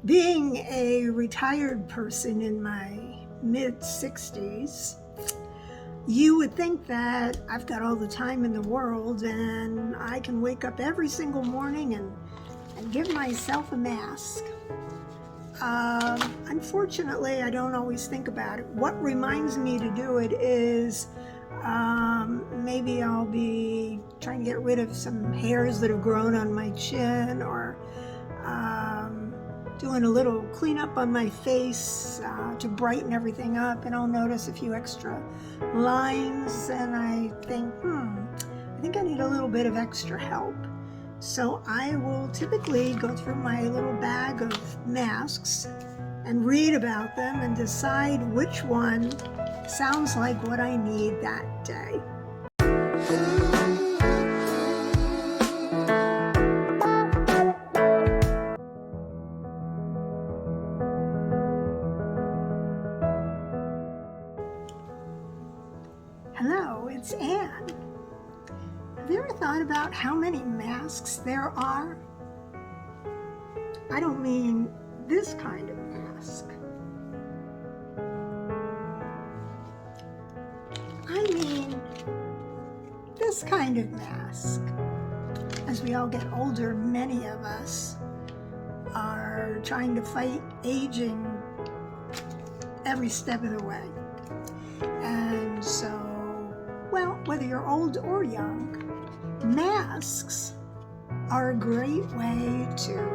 Being a retired person in my mid-60s, you would think that I've got all the time in the world and I can wake up every single morning and give myself a mask. Unfortunately, I don't always think about it. What reminds me to do it is maybe I'll be trying to get rid of some hairs that have grown on my chin, or doing a little cleanup on my face to brighten everything up, and I'll notice a few extra lines and I think, I think I need a little bit of extra help. So I will typically go through my little bag of masks and read about them and decide which one sounds like what I need that day. Hello, it's Anne. Have you ever thought about how many masks there are? I don't mean this kind of mask. I mean this kind of mask. As we all get older, many of us are trying to fight aging every step of the way. And so, well, whether you're old or young, masks are a great way to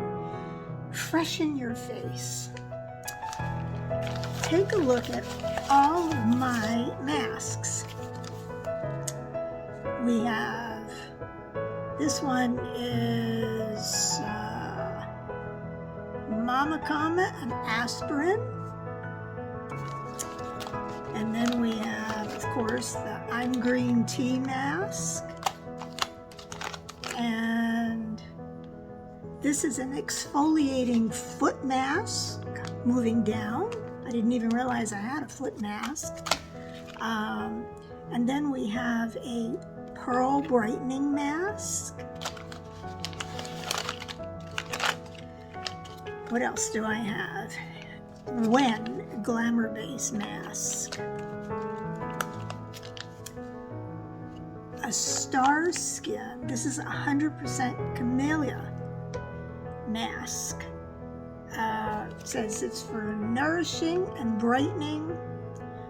freshen your face. Take a look at all of my masks. We have, this one is Mama Kama and aspirin. And then we have, of course, the I'm Green Tea mask. And this is an exfoliating foot mask, moving down. I didn't even realize I had a foot mask. And then we have a pearl brightening mask. What else do I have? When Glamour Base mask. A Star Skin, this is 100% camellia mask. Says it's for nourishing and brightening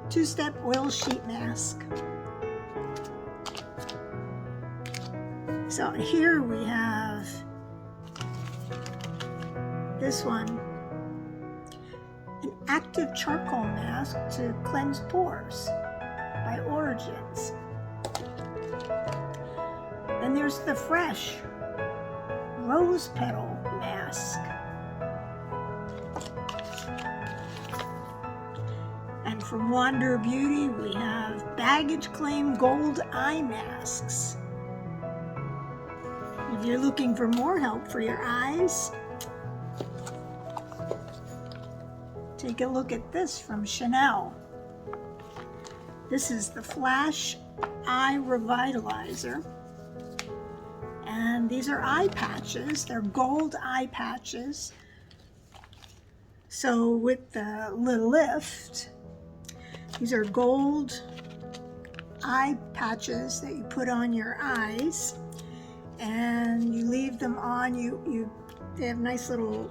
2-step oil sheet mask. So here we have this one, an active charcoal mask to cleanse pores by Origins. Then there's the fresh rose petal mask. And from Allure Beauty, we have baggage claim gold eye masks. If you're looking for more help for your eyes, take a look at this from Chanel. This is the Flash Eye Revitalizer. And these are eye patches. They're gold eye patches. So with the lift, these are gold eye patches that you put on your eyes, and you leave them on. They have nice little,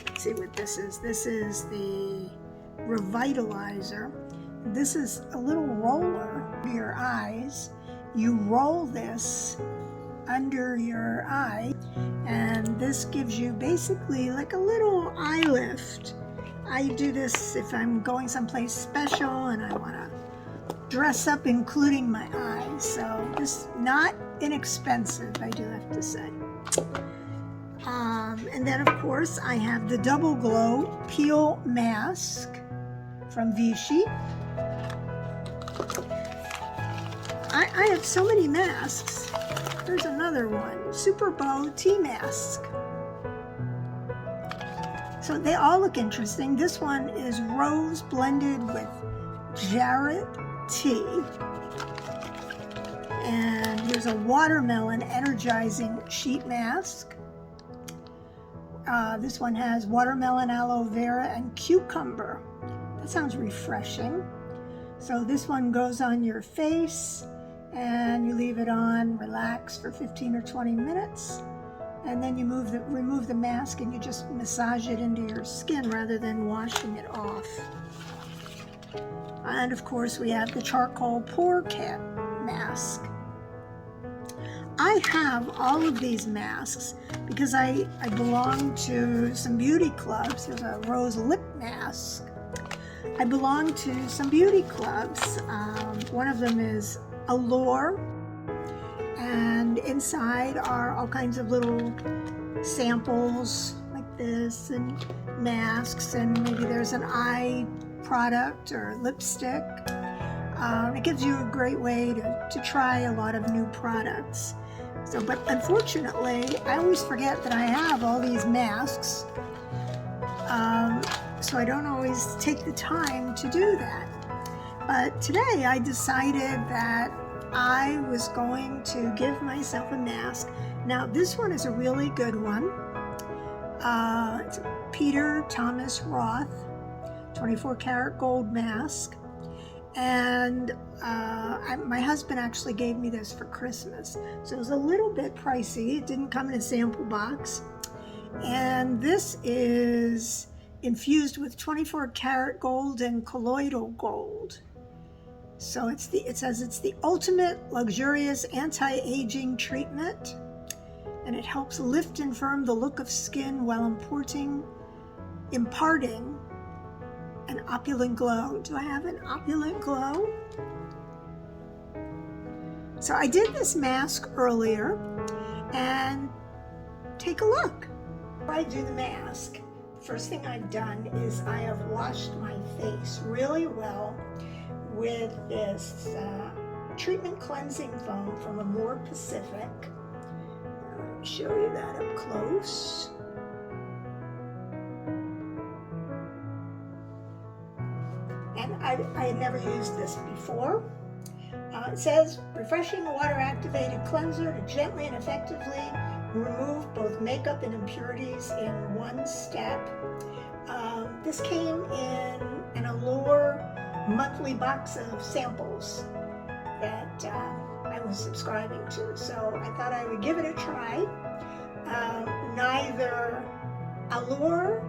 let's see what this is. This is the Revitalizer. This is a little roller for your eyes. You roll this under your eye, and this gives you basically like a little eye lift. I do this if I'm going someplace special and I want to dress up, including my eyes. So this not inexpensive, I do have to say. And then of course I have the Double Glow Peel Mask from Vichy. I have so many masks. There's another one, Super Bow Tea Mask. So they all look interesting. This one is rose blended with jarret tea. And here's a watermelon energizing sheet mask. This one has watermelon, aloe vera, and cucumber. That sounds refreshing. So this one goes on your face and you leave it on, relax for 15 or 20 minutes. And then you remove the mask and you just massage it into your skin rather than washing it off. And of course we have the charcoal pore cap mask. I have all of these masks because I belong to some beauty clubs. There's a rose lip mask. I belong to some beauty clubs. One of them is Allure, and inside are all kinds of little samples like this and masks, and maybe there's an eye product or lipstick. It gives you a great way to try a lot of new products. So, but unfortunately, I always forget that I have all these masks. So I don't always take the time to do that. But today I decided that I was going to give myself a mask. Now this one is a really good one. It's a Peter Thomas Roth 24 karat gold mask. And my husband actually gave me this for Christmas. So it was a little bit pricey. It didn't come in a sample box. And this is infused with 24 karat gold and colloidal gold. So it says it's the ultimate luxurious anti-aging treatment, and it helps lift and firm the look of skin while imparting an opulent glow. Do I have an opulent glow? So I did this mask earlier, and take a look. Before I do the mask, first thing I've done is I have washed my face really well with this treatment cleansing foam from Allure Pacific. Let me show you that up close. And I had never used this before. It says, refreshing water-activated cleanser to gently and effectively remove both makeup and impurities in one step. This came in an Allure monthly box of samples that I was subscribing to. So I thought I would give it a try. Neither Allure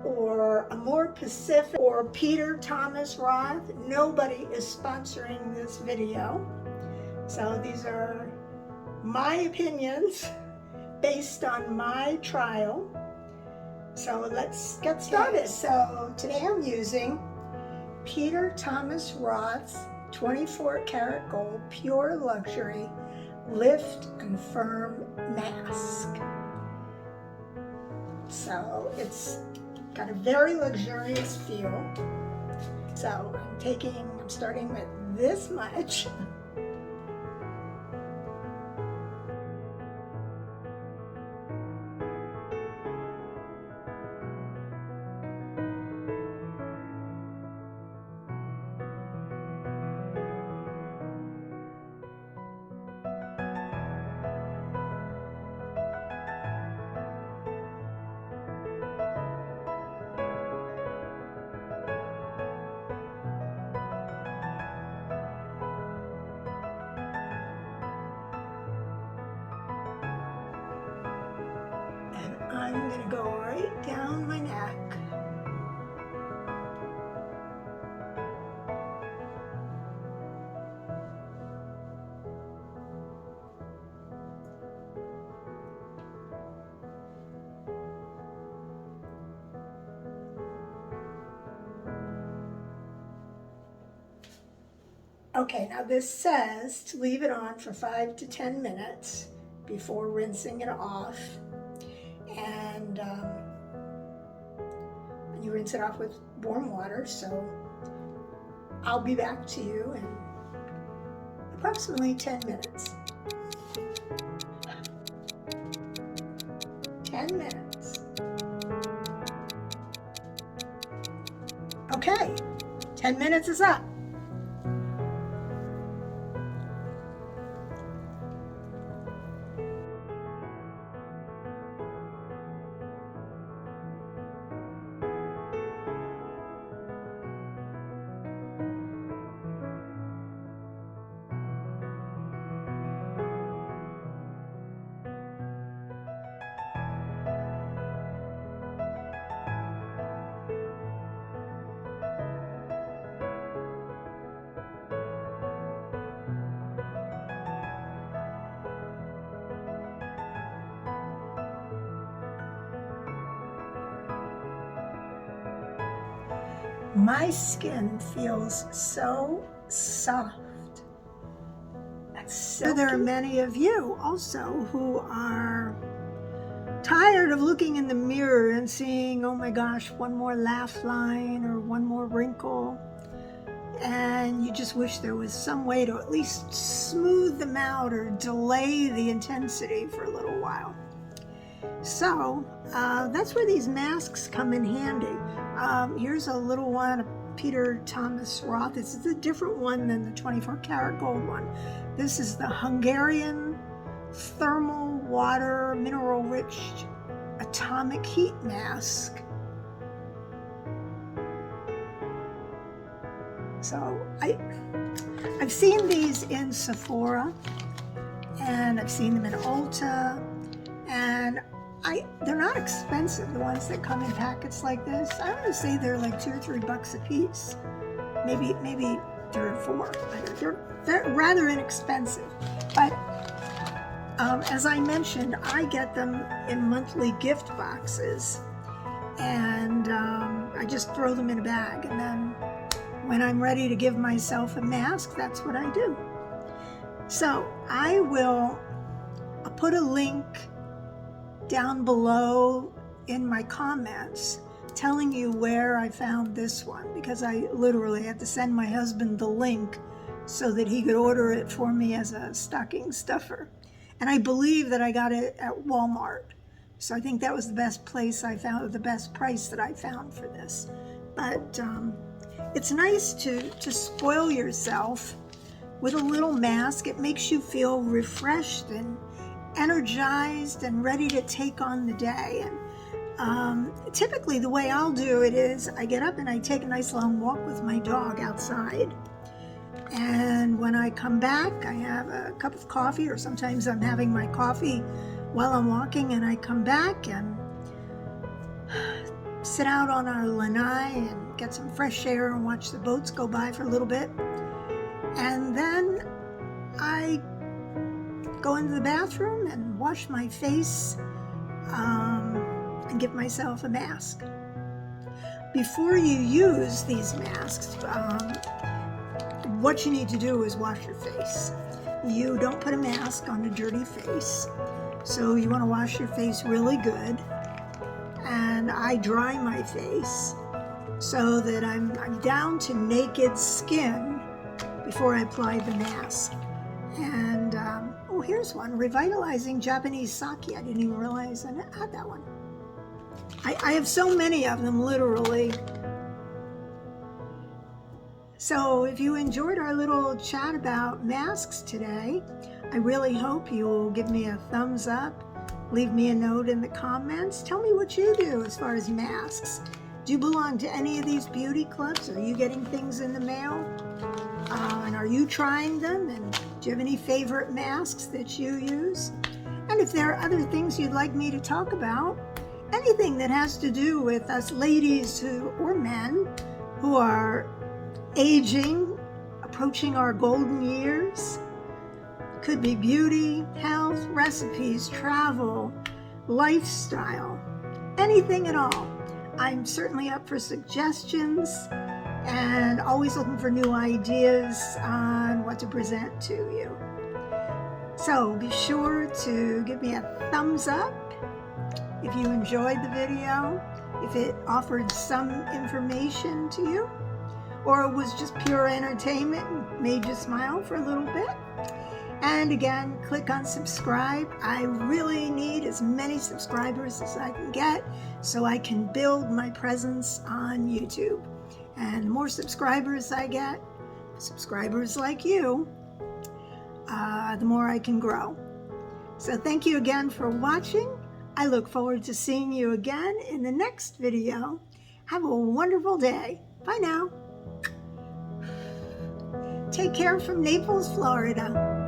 or Allure Pacific or Peter Thomas Roth, nobody is sponsoring this video. So these are my opinions based on my trial. So let's get started. So today I'm using Peter Thomas Roth's 24 karat gold pure luxury lift and firm mask. So it's got a very luxurious feel. So I'm starting with this much. I'm going to go right down my neck. Okay, now this says to leave it on for 5 to 10 minutes before rinsing it off. And you rinse it off with warm water, so I'll be back to you in approximately 10 minutes. 10 minutes. Okay, 10 minutes is up. My skin feels so soft. So there are many of you also who are tired of looking in the mirror and seeing, oh my gosh, one more laugh line or one more wrinkle, and you just wish there was some way to at least smooth them out or delay the intensity for a little while. So that's where these masks come in handy. Here's a little one, a Peter Thomas Roth. This is a different one than the 24 karat gold one. This is the Hungarian thermal water mineral rich atomic heat mask. So I've seen these in Sephora, and I've seen them in Ulta, and they're not expensive, the ones that come in packets like this. I want to say they're like $2 or $3 a piece, maybe 3 or 4. They're rather inexpensive, but as I mentioned, I get them in monthly gift boxes, and I just throw them in a bag, and then when I'm ready to give myself a mask, that's what I do. So I'll put a link down below in my comments telling you where I found this one, because I literally had to send my husband the link so that he could order it for me as a stocking stuffer. And I believe that I got it at Walmart. So I think that was the best place I found, the best price that I found for this. But it's nice to spoil yourself with a little mask. It makes you feel refreshed and energized and ready to take on the day. And typically the way I'll do it is I get up and I take a nice long walk with my dog outside. And when I come back, I have a cup of coffee, or sometimes I'm having my coffee while I'm walking, and I come back and sit out on our lanai and get some fresh air and watch the boats go by for a little bit. And then I go into the bathroom and wash my face and give myself a mask. Before you use these masks, what you need to do is wash your face. You don't put a mask on a dirty face, so you want to wash your face really good. And I dry my face so that I'm down to naked skin before I apply the mask. And oh, here's one, revitalizing Japanese sake. I didn't even realize I had that one. I have so many of them, literally. So if you enjoyed our little chat about masks today, I really hope you'll give me a thumbs up, leave me a note in the comments. Tell me what you do as far as masks. Do you belong to any of these beauty clubs? Are you getting things in the mail? And are you trying them? And do you have any favorite masks that you use? And if there are other things you'd like me to talk about, anything that has to do with us ladies or men who are aging, approaching our golden years. Could be beauty, health, recipes, travel, lifestyle, anything at all. I'm certainly up for suggestions and always looking for new ideas on what to present to you. So be sure to give me a thumbs up if you enjoyed the video, if it offered some information to you, or it was just pure entertainment and made you smile for a little bit. And again, click on subscribe. I really need as many subscribers as I can get so I can build my presence on YouTube. And the more subscribers I get, subscribers like you, the more I can grow. So thank you again for watching. I look forward to seeing you again in the next video. Have a wonderful day. Bye now. Take care from Naples, Florida.